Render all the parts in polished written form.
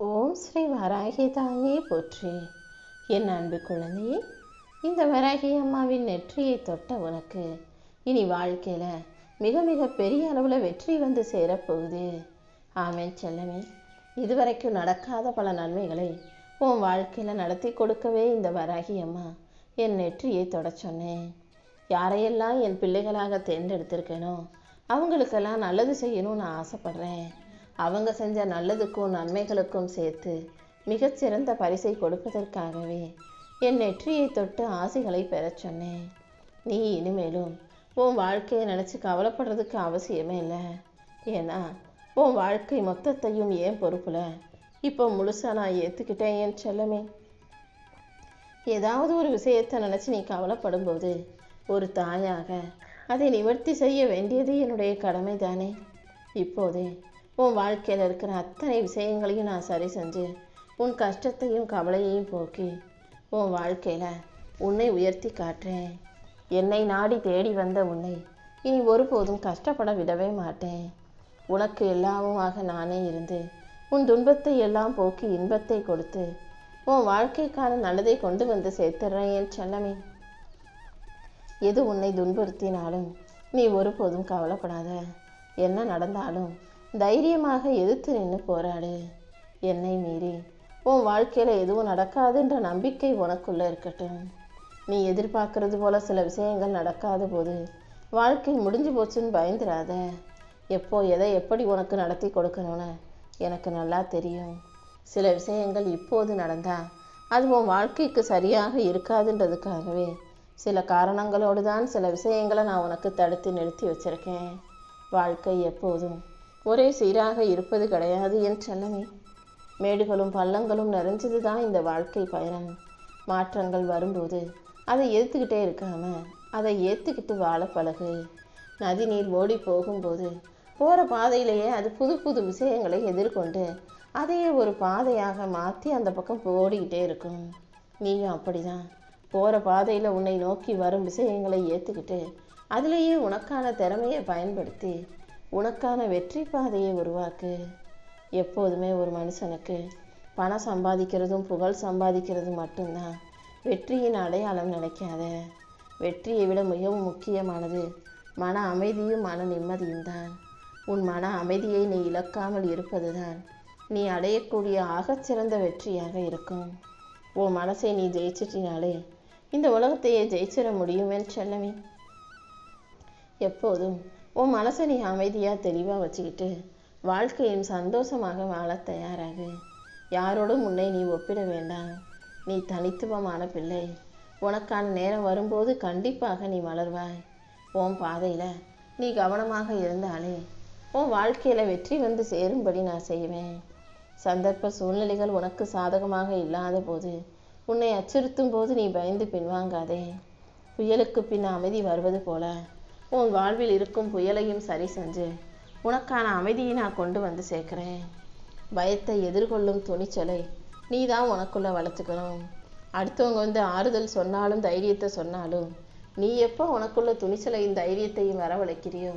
ஓம் ஸ்ரீ வராகி தாயே போற்றி. என் அன்பு குழந்தையே, இந்த வராகி அம்மாவின் நெற்றியை தொட்ட உனக்கு இனி வாழ்க்கையில் மிக மிக பெரிய அளவில் வெற்றி வந்து சேரப்போகுது. ஆமென் செல்லமே. இதுவரைக்கும் நடக்காத பல நன்மைகளை உன் வாழ்க்கையில் நடத்தி கொடுக்கவே இந்த வராகி அம்மா என் நெற்றியை தொட சொன்னேன். யாரையெல்லாம் என் பிள்ளைகளாக தேர்ந்தெடுத்திருக்கேனோ அவங்களுக்கெல்லாம் நல்லது செய்யணும்னு ஆசைப்படுறேன். அவங்க செஞ்ச நல்லதுக்கும் நன்மைகளுக்கும் சேர்த்து மிகச்சிறந்த பரிசை கொடுப்பதற்காகவே என் நெற்றியை தொட்டு ஆசைகளை பெற சொன்னேன். நீ இனிமேலும் உன் வாழ்க்கையை நினச்சி கவலைப்படுறதுக்கு அவசியமே இல்லை. ஏன்னா உன் வாழ்க்கை மொத்தத்தையும் ஏன் பொறுப்பில் இப்போ முழுசாக நான் ஏற்றுக்கிட்டேன் என் செல்லமே. ஏதாவது ஒரு விஷயத்தை நினச்சி நீ கவலைப்படும்போது ஒரு தாயாக அதை நிவர்த்தி செய்ய வேண்டியது என்னுடைய கடமை தானே. இப்போதே உன் வாழ்க்கையில் இருக்கிற அத்தனை விஷயங்களையும் நான் சரி செஞ்சு உன் கஷ்டத்தையும் கவலையையும் போக்கி உன் வாழ்க்கையில் உன்னை உயர்த்தி காட்டுறேன். என்னை நாடி தேடி வந்த உன்னை இனி ஒருபோதும் கஷ்டப்பட விடவே மாட்டேன். உனக்கு எல்லாமுமாக நானே இருந்து உன் துன்பத்தை எல்லாம் போக்கி இன்பத்தை கொடுத்து உன் வாழ்க்கைக்கான நல்லதை கொண்டு வந்து சேர்த்துறேன் என் செல்லமே. எது உன்னை துன்புறுத்தினாலும் நீ ஒருபோதும் கவலைப்படாத. என்ன நடந்தாலும் தைரியமாக எதிர்த்து நின்று போராடு. என்னை மீறி உன் வாழ்க்கையில் எதுவும் நடக்காதுன்ற நம்பிக்கை உனக்குள்ளே இருக்கட்டும். நீ எதிர்பார்க்கறது போல சில விஷயங்கள் நடக்காத போது வாழ்க்கை முடிஞ்சு போச்சுன்னு பயந்துடாத. எப்போ எதை எப்படி உனக்கு நடத்தி கொடுக்கணும்னு எனக்கு நல்லா தெரியும். சில விஷயங்கள் இப்போது நடந்தால் அது உன் வாழ்க்கைக்கு சரியாக இருக்காதுன்றதுக்காகவே சில காரணங்களோடு தான் சில விஷயங்களை நான் உனக்கு தடுத்து நிறுத்தி வச்சுருக்கேன். வாழ்க்கை எப்போதும் ஒரே சீராக இருப்பது கிடையாது என் செல்லமே. மேடுகளும் பள்ளங்களும் நிறைஞ்சது தான் இந்த வாழ்க்கை பயணம். மாற்றங்கள் வரும்போது அதை ஏற்றுக்கிட்டே இருக்காம அதை ஏற்றுக்கிட்டு வாழ பழகு. நதி நீர் ஓடி போகும்போது போகிற பாதையிலேயே அது புது புது விஷயங்களை எதிர்கொண்டு அதையே ஒரு பாதையாக மாற்றி அந்த பக்கம் ஓடிக்கிட்டே இருக்கும். நீயும் அப்படிதான் போகிற பாதையில் உன்னை நோக்கி வரும் விஷயங்களை ஏற்றுக்கிட்டு அதிலேயே உனக்கான திறமையை பயன்படுத்தி உனக்கான வெற்றி பாதையை உருவாக்கு. எப்போதுமே ஒரு மனுஷனுக்கு பணம் சம்பாதிக்கிறதும் புகழ் சம்பாதிக்கிறதும் மட்டும்தான் வெற்றியின் அடையாளம் நினைக்காத. வெற்றியை விட மிகவும் முக்கியமானது மன அமைதியும் மன நிம்மதியும் தான். உன் மன அமைதியை நீ இழக்காமல் இருப்பது தான் நீ அடையக்கூடிய ஆகச்சிறந்த வெற்றியாக இருக்கும். உன் மனசை நீ ஜெயிச்சிட்டினாலே இந்த உலகத்தையே ஜெயிச்சிட முடியும் என் செல்லமே. எப்போதும் உன் மனசை நீ அமைதியாக தெளிவாக வச்சுக்கிட்டு வாழ்க்கையின் சந்தோஷமாக வாழ தயாராகு. யாரோடும் உன்னை நீ ஒப்பிட வேண்டாம். நீ தனித்துவமான பிள்ளை. உனக்கான நேரம் வரும்போது கண்டிப்பாக நீ மலர்வாய். உன் பாதையில் நீ கவனமாக இருந்தாலே உன் வாழ்க்கையில் வெற்றி வந்து சேரும்படி நான் செய்வேன். சந்தர்ப்ப சூழ்நிலைகள் உனக்கு சாதகமாக இல்லாத போது உன்னை அச்சுறுத்தும் போது நீ பயந்து பின்வாங்காதே. புயலுக்கு பின் அமைதி வருவது போல உன் வாழ்வில் இருக்கும் புயலையும் சரி செஞ்சு உனக்கான அமைதியை நான் கொண்டு வந்து சேர்க்குறேன். பயத்தை எதிர்கொள்ளும் துணிச்சலை நீ தான் உனக்குள்ளே வளர்த்துக்கணும். அடுத்தவங்க வந்து ஆறுதல் சொன்னாலும் தைரியத்தை சொன்னாலும் நீ எப்போ உனக்குள்ள துணிச்சலையும் தைரியத்தையும் வரவழைக்கிறியோ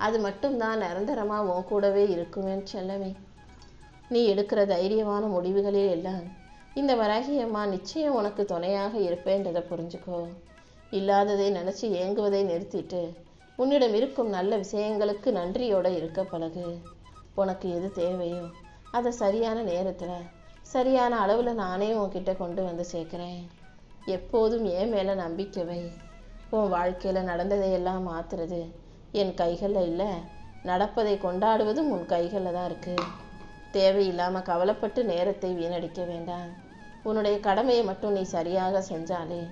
அது மட்டும்தான் நிரந்தரமாக உன் கூடவே இருக்குமேன்னு செல்லமே. நீ எடுக்கிற தைரியமான முடிவுகளில் எல்லாம் இந்த வராகி அம்மா நிச்சயம் உனக்கு துணையாக இருப்பேன்றதை புரிஞ்சுக்கோ. இல்லாததை நினச்சி ஏங்குவதை நிறுத்திட்டு உன்னிடம் இருக்கும் நல்ல விஷயங்களுக்கு நன்றியோடு இருக்க பழகு. உனக்கு எது தேவையோ அதை சரியான நேரத்தில் சரியான அளவில் நானே உன்கிட்ட கொண்டு வந்து சேர்க்குறேன். எப்போதும் என் மேலே நம்பிக்கை வை. உன் வாழ்க்கையில் நடந்ததையெல்லாம் மாற்றுறது என் கைகளில் இல்லை, நடப்பதை கொண்டாடுவதும் உன் கைகளில் தான் இருக்குது. தேவையில்லாமல் கவலைப்பட்டு நேரத்தை வீணடிக்க வேண்டாம். உன்னுடைய கடமையை மட்டும் நீ சரியாக செஞ்சாலே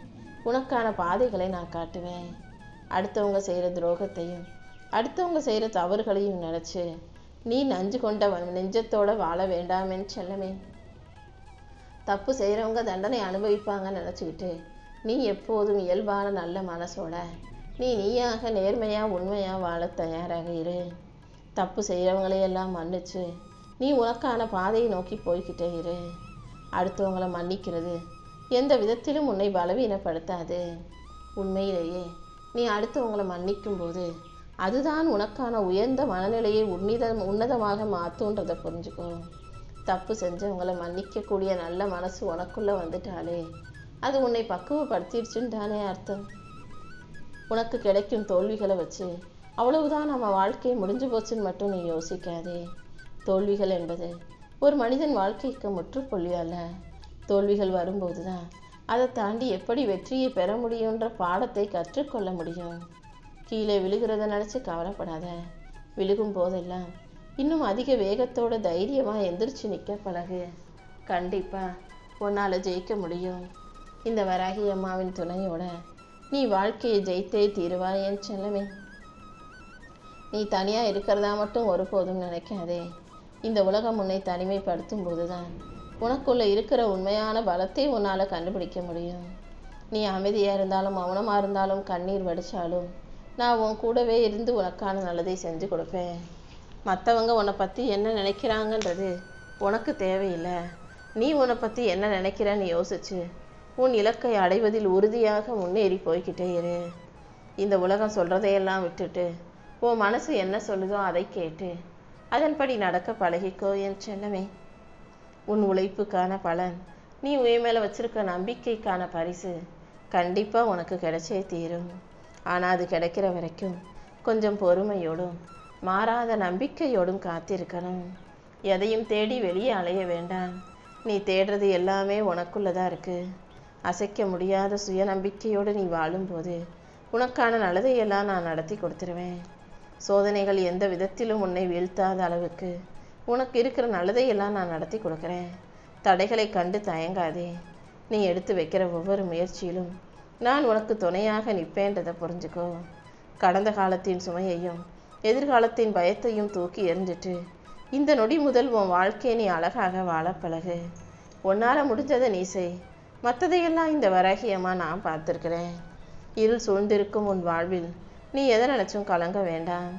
உனக்கான பாதைகளை நான் காட்டுவேன். அடுத்தவங்க செய்கிற துரோகத்தையும் அடுத்தவங்க செய்கிற தவறுகளையும் நினச்சி நீ நஞ்சு கொண்ட நெஞ்சத்தோடு வாழ வேண்டாமேன்னு செல்லமே. தப்பு செய்கிறவங்க தண்டனை அனுபவிப்பாங்கன்னு நினச்சிக்கிட்டு நீ எப்போதும் இயல்பான நல்ல மனசோட நீயாக நேர்மையாக உண்மையாக வாழ தயாராக இரு. தப்பு செய்கிறவங்களையெல்லாம் மன்னிச்சு நீ உனக்கான பாதையை நோக்கி போய்கிட்டே இரு. அடுத்தவங்களை மன்னிக்கிறது எந்த விதத்திலும் உன்னை பலவீனப்படுத்தாது. உண்மையிலேயே நீ அடுத்தவங்களை மன்னிக்கும் போது அதுதான் உனக்கான உயர்ந்த மனநிலையை உன்னதமாக மாற்றுன்றதை புரிஞ்சுக்கோ. தப்பு செஞ்சவங்களை மன்னிக்கக்கூடிய நல்ல மனசு உனக்குள்ளே வந்துட்டாலே அது உன்னை பக்குவப்படுத்திடுச்சுன்னு தானே அர்த்தம். உனக்கு கிடைக்கும் தோல்விகளை வச்சு அவ்வளவுதான் நம்ம வாழ்க்கை முடிஞ்சு போச்சுன்னு மட்டும் நீ யோசிக்காதே. தோல்விகள் என்பது ஒரு மனிதன் வாழ்க்கைக்கு முற்றுப்புள்ளி அல்ல. தோல்விகள் வரும்போது தான் அதை தாண்டி எப்படி வெற்றியை பெற முடியுன்ற பாடத்தை கற்றுக்கொள்ள முடியும். கீழே விழுகிறத நினச்சி கவலைப்படாத. விழுகும் போதெல்லாம் இன்னும் அதிக வேகத்தோட தைரியமாக எந்திரிச்சு நிற்க பழகு. கண்டிப்பாக உன்னால் ஜெயிக்க முடியும். இந்த வராகி அம்மாவின் துணையோட நீ வாழ்க்கையை ஜெயித்தே தீருவாய் என் செல்லமே. நீ தனியாக இருக்கிறதா மட்டும் ஒருபோதும் நினைக்காதே. இந்த உலகம் உன்னை தனிமைப்படுத்தும் போது தான் உனக்குள்ளே இருக்கிற உண்மையான பலத்தை உன்னால் கண்டுபிடிக்க முடியும். நீ அமைதியாக இருந்தாலும் மௌனமாக இருந்தாலும் கண்ணீர் வடித்தாலும் நான் உன் கூடவே இருந்து உனக்கான நல்லதை செஞ்சு கொடுப்பேன். மற்றவங்க உன்னை பற்றி என்ன நினைக்கிறாங்கன்றது உனக்கு தேவையில்லை. நீ உன்னை பற்றி என்ன நினைக்கிறன்னு யோசிச்சு உன் இலக்கை அடைவதில் உறுதியாக முன்னேறி போய்கிட்டே இரு. இந்த உலகம் சொல்கிறதையெல்லாம் விட்டுட்டு உன் மனசு என்ன சொல்லுதோ அதை கேட்டு அதன்படி நடக்க பழகிக்கோ என் செல்லமே. உன் உழைப்புக்கான பலன், நீ உன் மேலே வச்சிருக்க நம்பிக்கைக்கான பரிசு கண்டிப்பாக உனக்கு கிடைச்சே தீரும். ஆனால் அது கிடைக்கிற வரைக்கும் கொஞ்சம் பொறுமையோடும் மாறாத நம்பிக்கையோடும் காத்திருக்கணும். எதையும் தேடி வெளியே அலைய வேண்டாம். நீ தேடுறது எல்லாமே உனக்குள்ளதான் இருக்குது. அசைக்க முடியாத சுயநம்பிக்கையோடு நீ வாழும்போது உனக்கான நல்லதையெல்லாம் நான் நடத்தி கொடுத்துருவேன். சோதனைகள் எந்த விதத்திலும் உன்னை வீழ்த்தாத அளவுக்கு உனக்கு இருக்கிற நல்லதையெல்லாம் நான் நடத்தி கொடுக்குறேன். தடைகளை கண்டு தயங்காதே. நீ எடுத்து வைக்கிற ஒவ்வொரு முயற்சியிலும் நான் உனக்கு துணையாக நிற்பேன்றதை புரிஞ்சுக்கோ. கடந்த காலத்தின் சுமையையும் எதிர்காலத்தின் பயத்தையும் தூக்கி எறிஞ்சிட்டு இந்த நொடி முதல் உன் வாழ்க்கையை நீ அழகாக வாழ பழகு. உன்னால் முடிஞ்சதை நீ செய். மற்றதையெல்லாம் இந்த வராகியமாக நான் பார்த்துருக்கிறேன். இருள் சூழ்ந்திருக்கும் உன் வாழ்வில் நீ எதை நினச்சும் கலங்க வேண்டாம்.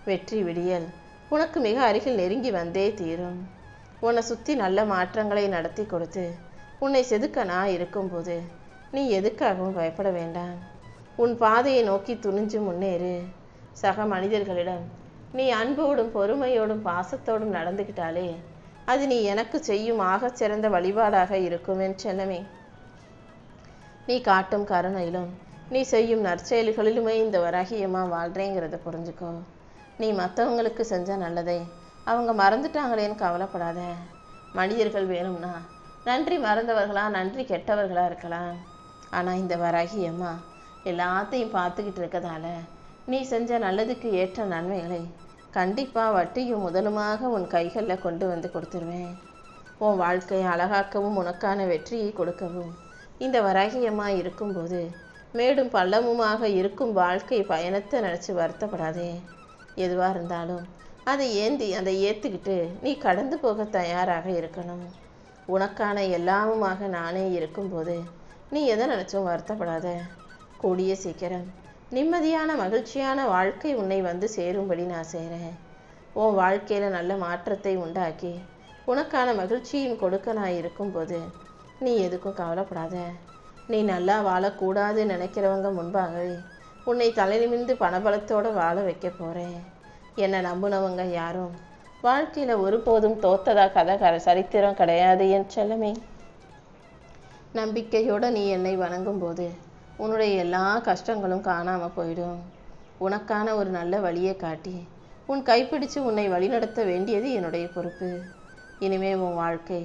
வெற்றி விடியல் உனக்கு மிக அருகில் நெருங்கி வந்தே தீரும். உன்னை சுற்றி நல்ல மாற்றங்களை நடத்தி கொடுத்து உன்னை செதுக்க நான் இருக்கும்போது நீ எதுக்காகவும் பயப்பட வேண்டாம். உன் பாதையை நோக்கி துணிஞ்சு முன்னேறு. சக மனிதர்களிடம் நீ அன்போடும் பொறுமையோடும் பாசத்தோடும் நடந்துக்கிட்டாலே அது நீ எனக்கு செய்யும் ஆகச் சிறந்த வழிபாடாக இருக்கும் என் செல்லமே. நீ காட்டும் கருணையிலும் நீ செய்யும் நற்செயல்களிலுமே இந்த வராகியமாக வாழ்கிறேங்கிறத புரிஞ்சுக்கோ. நீ மற்றவங்களுக்கு செஞ்ச நல்லதை அவங்க மறந்துட்டாங்களேன்னு கவலைப்படாத. மனிதர்கள் வேணும்னா நன்றி மறந்தவர்களா நன்றி கெட்டவர்களாக இருக்கலாம். ஆனால் இந்த வராகியம்மா எல்லாத்தையும் பார்த்துக்கிட்டு இருக்கதால நீ செஞ்ச நல்லதுக்கு ஏற்ற நன்மைகளை கண்டிப்பாக வட்டியும் முதலுமாக உன் கைகளில் கொண்டு வந்து கொடுத்துருவேன். உன் வாழ்க்கையை அழகாக்கவும் உனக்கான வெற்றியை கொடுக்கவும் இந்த வராகியமாக இருக்கும்போது மேடும் பள்ளமுமாக இருக்கும் வாழ்க்கை பயணத்தை நினச்சி வருத்தப்படாதே. எதுவாக இருந்தாலும் அதை ஏற்றுக்கிட்டு நீ கடந்து போக தயாராக இருக்கணும். உனக்கான எல்லாமுமாக நானே இருக்கும்போது நீ எதை நினச்சும் வருத்தப்படாத. கூடிய சீக்கிரம் நிம்மதியான மகிழ்ச்சியான வாழ்க்கை உன்னை வந்து சேரும்படி நான் செய்கிறேன். உன் வாழ்க்கையில் நல்ல மாற்றத்தை உண்டாக்கி உனக்கான மகிழ்ச்சியும் கொடுக்க நான் இருக்கும்போது நீ எதுக்கும் கவலைப்படாத. நீ நல்லா வாழக்கூடாதுன்னு நினைக்கிறவங்க முன்பாகவே உன்னை தலை நிமிர்ந்து பணபலத்தோடு வாழ வைக்க போகிறேன். என்னை நம்புனவங்க யாரும் வாழ்க்கையில் ஒருபோதும் தோத்ததா கதை சரித்திரம் கிடையாது என் செல்லமே. நம்பிக்கையோடு நீ என்னை வணங்கும் போது உன்னுடைய எல்லா கஷ்டங்களும் காணாமல் போயிடும். உனக்கான ஒரு நல்ல வழியை காட்டி உன் கைப்பிடிச்சு உன்னை வழிநடத்த வேண்டியது என்னுடைய பொறுப்பு. இனிமே உன் வாழ்க்கை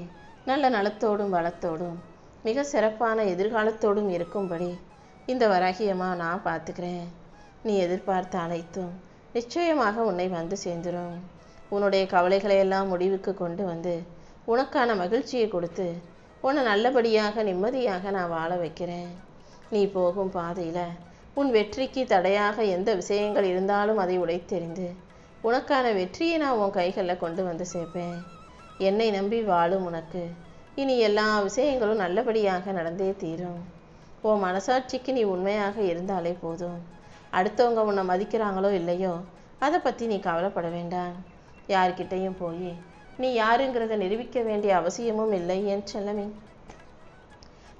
நல்ல நலத்தோடும் வளத்தோடும் மிக சிறப்பான எதிர்காலத்தோடும் இருக்கும்படி இந்த வராகியமாக நான் பார்த்துக்கிறேன். நீ எதிர்பார்த்த அனைத்தும் நிச்சயமாக உன்னை வந்து சேர்ந்துடும். உன்னுடைய கவலைகளை எல்லாம் முடிவுக்கு கொண்டு வந்து உனக்கான மகிழ்ச்சியை கொடுத்து உன்னை நல்லபடியாக நிம்மதியாக நான் வாழ வைக்கிறேன். நீ போகும் பாதையில் உன் வெற்றிக்கு தடையாக எந்த விஷயங்கள் இருந்தாலும் அதை உடைத்தெறிந்து உனக்கான வெற்றியை நான் உன் கைகளில் கொண்டு வந்து சேர்ப்பேன். என்னை நம்பி வாழும் உனக்கு இனி எல்லா விஷயங்களும் நல்லபடியாக நடந்தே தீரும். உன் மனசாட்சிக்கு நீ உண்மையாக இருந்தாலே போதும். அடுத்தவங்க உன்னை மதிக்கிறாங்களோ இல்லையோ அதை பற்றி நீ கவலைப்பட வேண்டாம். யார்கிட்டையும் போய் நீ யாருங்கிறத நிரூபிக்க வேண்டிய அவசியமும் இல்லை என் செல்லமே.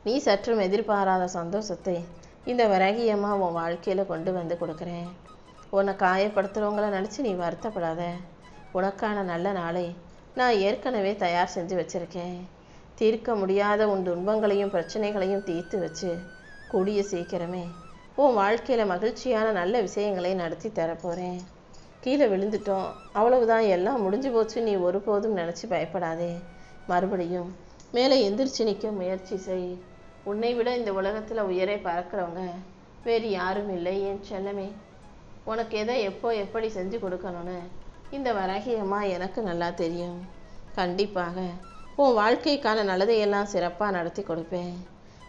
நீ சற்றும் எதிர்பாராத சந்தோஷத்தை இந்த வராகியமாக உன் வாழ்க்கையில் கொண்டு வந்து கொடுக்குறேன். உன்னை காயப்படுத்துகிறவங்கள நினச்சி நீ வருத்தப்படாத. உனக்கான நல்ல நாளை நான் ஏற்கனவே தயார் செஞ்சு வச்சிருக்கேன். தீர்க்க முடியாத உன் துன்பங்களையும் பிரச்சனைகளையும் தீர்த்து வச்சு கூடிய சீக்கிரமே உன் வாழ்க்கையில் மகிழ்ச்சியான நல்ல விஷயங்களை நடத்தி தரப்போகிறேன். கீழே விழுந்துட்டோம், அவ்வளவுதான், எல்லாம் முடிஞ்சு போச்சு, நீ ஒருபோதும் நினச்சி பயப்படாதே. மறுபடியும் மேலே எந்திரிச்சு நிற்க முயற்சி செய். உன்னை விட இந்த உலகத்தில் உயரே பறக்கிறவங்க வேறு யாரும் இல்லை என் செல்லமே. உனக்கு எதை எப்போ எப்படி செஞ்சு கொடுக்கணும்னு இந்த வராகி அம்மா எனக்கு நல்லா தெரியும். கண்டிப்பாக உன் வாழ்க்கைக்கான நல்லதையெல்லாம் சிறப்பாக நடத்தி கொடுப்பேன்.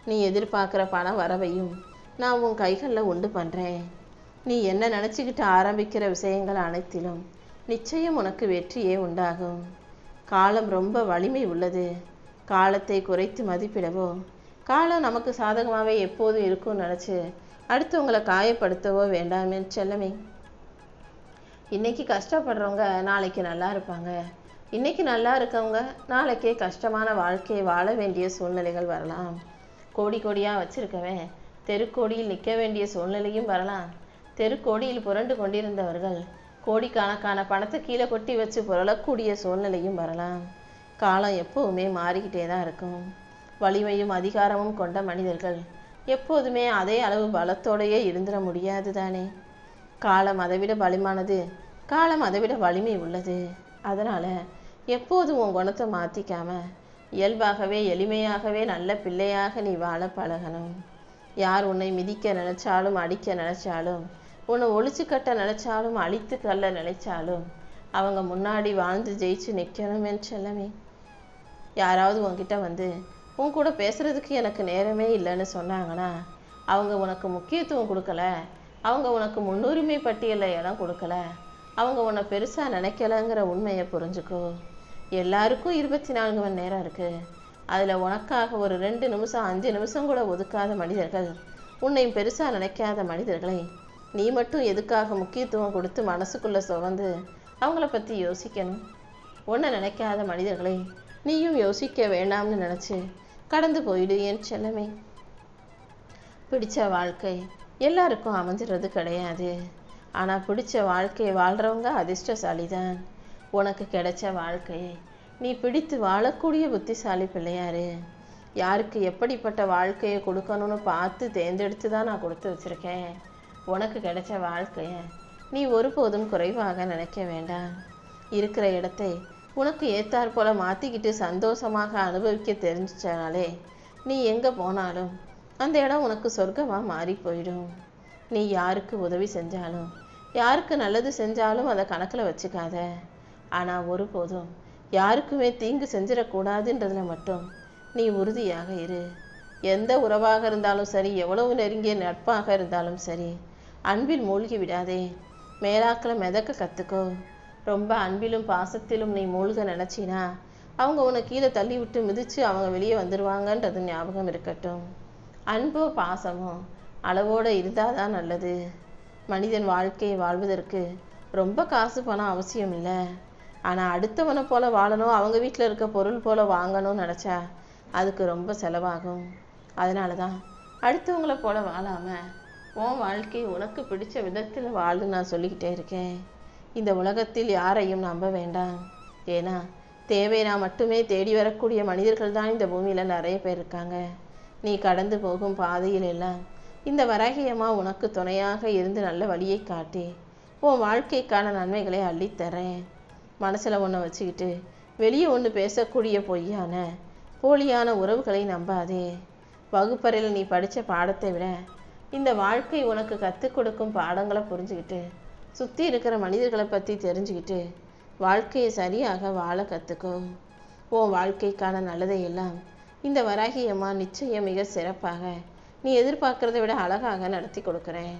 நீ எதிர்பார்க்குற பண வரவையும் நான் உன் கைகளில் உண்டு பண்ணுறேன். நீ என்ன நினச்சிக்கிட்டு ஆரம்பிக்கிற விஷயங்கள் அனைத்திலும் நிச்சயம் உனக்கு வெற்றியே உண்டாகும். காலம் ரொம்ப வலிமை உள்ளது. காலத்தை குறைத்து மதிப்பிடவோ, காலம் நமக்கு சாதகமாகவே எப்போதும் இருக்கும்னு நினச்சி அடுத்தவங்களை காயப்படுத்தவோ வேண்டாமே செல்லமே. இன்னைக்கு கஷ்டப்படுறவங்க நாளைக்கு நல்லா இருப்பாங்க. இன்னைக்கு நல்லா இருக்கவங்க நாளைக்கே கஷ்டமான வாழ்க்கையை வாழ வேண்டிய சூழ்நிலைகள் வரலாம். கோடி கோடியாக வச்சிருக்கவன் தெருக்கோடியில் நிற்க வேண்டிய சூழ்நிலையும் வரலாம். தெருக்கோடியில் புரண்டு கொண்டிருந்தவர்கள் கோடிக்கணக்கான பணத்தை கீழே கொட்டி வச்சு புரளக்கூடிய சூழ்நிலையும் வரலாம். காலம் எப்போவுமே மாறிக்கிட்டே தான் இருக்கும். வலிமையும் அதிகாரமும் கொண்ட மனிதர்கள் எப்போதுமே அதே அளவு பலத்தோடையே இருந்துட முடியாது தானே. காலம் அதைவிட பலமானது, காலம் அதைவிட வலிமை உள்ளது. அதனால் எப்போதும் உன் குணத்தை மாற்றிக்காம இயல்பாகவே எளிமையாகவே நல்ல பிள்ளையாக நீ வாழ பழகணும். யார் உன்னை மிதிக்க நினைச்சாலும் அடிக்க நினைச்சாலும் உன்னை ஒழிச்சு கட்ட நினைச்சாலும் அழித்து கல்ல நினைச்சாலும் அவங்க முன்னாடி வாழ்ந்து ஜெயிச்சு நிற்கணும் என் செல்லமே. யாராவது உன்கிட்ட வந்து உன் கூட பேசுறதுக்கு எனக்கு நேரமே இல்லைன்னு சொன்னாங்கன்னா அவங்க உனக்கு முக்கியத்துவம் கொடுக்கல, அவங்க உனக்கு முன்னுரிமை பட்டியலில் இடம் கொடுக்கல, அவங்க உன்னை பெருசாக நினைக்கலங்கிற உண்மையை புரிஞ்சுக்கோ. எல்லாருக்கும் 24 மணி நேரம் இருக்குது. அதில் உனக்காக ஒரு 2 நிமிஷம் 5 நிமிஷம் கூட ஒதுக்காத மனிதர்கள், உன்னை பெருசாக நினைக்காத மனிதர்களை நீ மட்டும் எதுக்காக முக்கியத்துவம் கொடுத்து மனசுக்குள்ளே சுகந்து அவங்கள பற்றி யோசிக்கணும்? உன்னை நினைக்காத மனிதர்களை நீயும் யோசிக்க வேண்டாம்னு நினச்சி கடந்து போயிடு என் செல்லமே. பிடிச்ச வாழ்க்கை எல்லாருக்கும் அமைஞ்சிறது கிடையாது. ஆனால் பிடிச்ச வாழ்க்கையை வாழ்கிறவங்க அதிர்ஷ்டசாலி தான். உனக்கு கிடைச்ச வாழ்க்கையை நீ பிடித்து வாழக்கூடிய புத்திசாலி பிள்ளையாரு. யாருக்கு எப்படிப்பட்ட வாழ்க்கையை கொடுக்கணும்னு பார்த்து தேர்ந்தெடுத்து தான் நான் கொடுத்து வச்சுருக்கேன். உனக்கு கிடைச்ச வாழ்க்கையை நீ ஒருபோதும் குறைவாக நினைக்க வேண்டாம். இருக்கிற இடத்தை உனக்கு ஏத்தாற் போல மாற்றிக்கிட்டு சந்தோஷமாக அனுபவிக்க தெரிஞ்சிச்சாலே நீ எங்கே போனாலும் அந்த இடம் உனக்கு சொர்க்கமாக மாறி போயிடும். நீ யாருக்கு உதவி செஞ்சாலும் யாருக்கு நல்லது செஞ்சாலும் அதை கணக்கில் வச்சுக்காத. ஆனால் ஒருபோதும் யாருக்குமே தீங்கு செஞ்சிடக்கூடாதுன்றதுல மட்டும் நீ உறுதியாக இரு. எந்த உறவாக இருந்தாலும் சரி, எவ்வளவு நெருங்கிய நட்பாக இருந்தாலும் சரி, அன்பில் மூழ்கி விடாதே. மேலாக்கில் மிதக்க கற்றுக்கோ. ரொம்ப அன்பிலும் பாசத்திலும் நீ மூழ்க நினச்சினா அவங்க உன்னை கீழே தள்ளி விட்டு மிதித்து அவங்க வெளியே வந்துடுவாங்கன்றது ஞாபகம் இருக்கட்டும். அன்போ பாசமோ அளவோடு இருந்தால் தான் நல்லது. மனிதன் வாழ்க்கையை வாழ்வதற்கு ரொம்ப காசு பணம் அவசியம் இல்லை. ஆனால் அடுத்தவனை போல வாழணும், அவங்க வீட்டில் இருக்க பொருள் போல வாங்கணும்னு நினச்சா அதுக்கு ரொம்ப செலவாகும். அதனால தான் அடுத்தவங்களை போல வாழாமல் உன் வாழ்க்கை உனக்கு பிடிச்ச விதத்தில் வாழு நான் சொல்லிக்கிட்டே இருக்கேன். இந்த உலகத்தில் யாரையும் நம்ப வேண்டாம். ஏன்னா தேவைனா மட்டுமே தேடி வரக்கூடிய மனிதர்கள் தான் இந்த பூமியில் நிறைய பேர் இருக்காங்க. நீ கடந்து போகும் பாதையில் எல்லாம் இந்த வராகியம்மா உனக்கு துணையாக இருந்து நல்ல வழியை காட்டி உன் வாழ்க்கைக்கான நன்மைகளை அள்ளித்தரேன். மனசில் ஒன்று வச்சுக்கிட்டு வெளியே ஒன்று பேசக்கூடிய பொய்யான போலியான உறவுகளை நம்பாதே. வகுப்பறையில் நீ படித்த பாடத்தை விட இந்த வாழ்க்கை உனக்கு கற்றுக் கொடுக்கும் பாடங்களை புரிஞ்சுக்கிட்டு சுற்றி இருக்கிற மனிதர்களை பற்றி தெரிஞ்சுக்கிட்டு வாழ்க்கையை சரியாக வாழ கற்றுக்கோ. உன் வாழ்க்கைக்கான நல்லதையெல்லாம் இந்த வராகியம்மா நிச்சயம் மிக சிறப்பாக நீ எதிர்பார்க்கறதை விட அழகாக நடத்தி கொடுக்குறேன்.